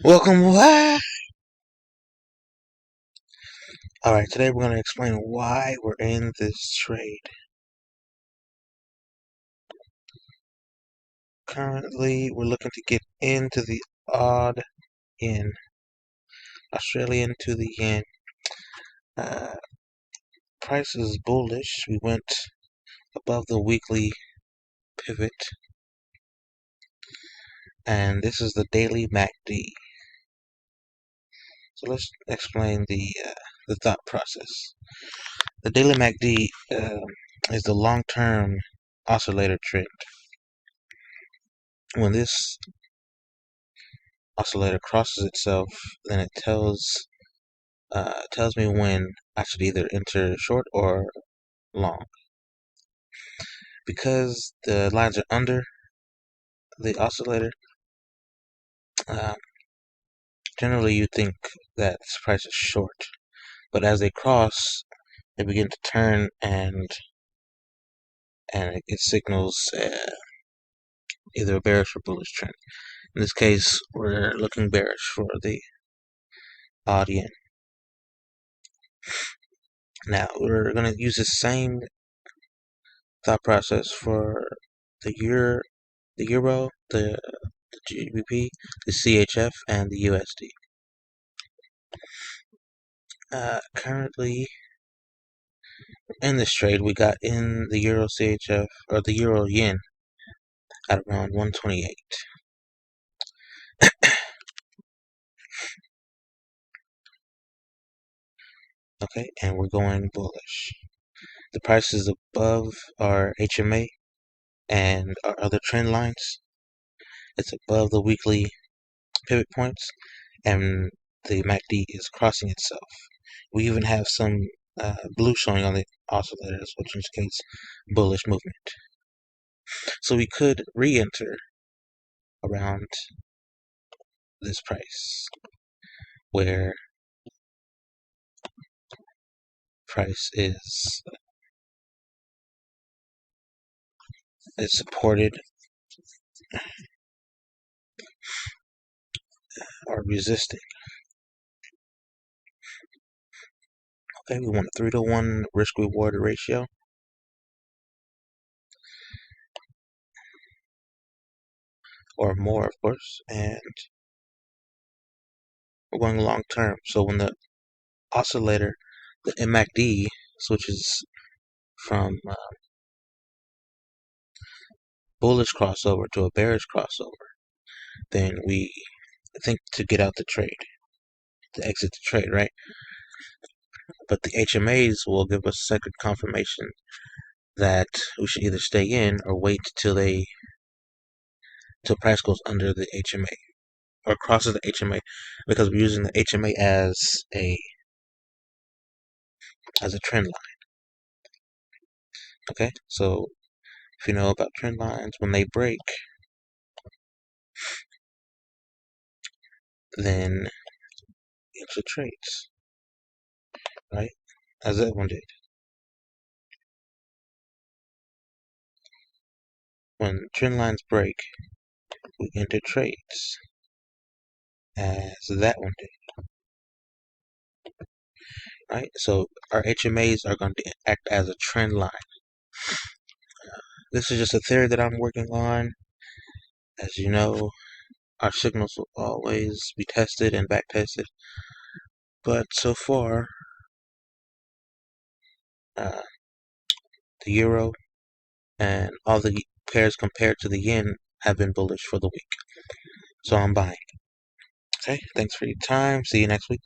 Welcome back! Alright, today we're going to explain why we're in this trade. Currently, we're looking to get into the odd yen. Australian to the yen. Price is bullish. We went above the weekly pivot. And this is the daily MACD. So let's explain the thought process. The daily MACD is the long-term oscillator trend. When this oscillator crosses itself, then it tells me when I should either enter short or long. Because the lines are under the oscillator, generally you think that this price is short, but as they cross, they begin to turn, and it signals either a bearish or bullish trend. In this case, we're looking bearish for the odd yen. Now we're going to use the same thought process for the euro, the GbpJpy, the CHF, and the USD. Currently, in this trade, we got in the Euro CHF, or the Euro Yen, at around 128. Okay, and we're going bullish. The price is above our HMA and our other trend lines. It's above the weekly pivot points, and the MACD is crossing itself. We even have some blue showing on the oscillators, which indicates bullish movement. So we could re-enter around this price, where price is supported or resisting. Okay, we want a 3-to-1 risk-reward ratio. Or more, of course, and we're going long term. So when the oscillator, the MACD, switches from bullish crossover to a bearish crossover, then we think to get out the trade, to exit the trade, right? But the HMAs will give us second confirmation that we should either stay in or wait till price goes under the HMA or crosses the HMA, because we're using the HMA as a trend line. Okay, so if you know about trend lines, when they break, then exit trades, right? As that one did. When trend lines break, we enter trades, as that one did. Right? So our HMAs are going to act as a trend line. This is just a theory that I'm working on. As you know, our signals will always be tested and back tested. But so far, the euro and all the pairs compared to the yen have been bullish for the week. So I'm buying. Okay, thanks for your time. See you next week.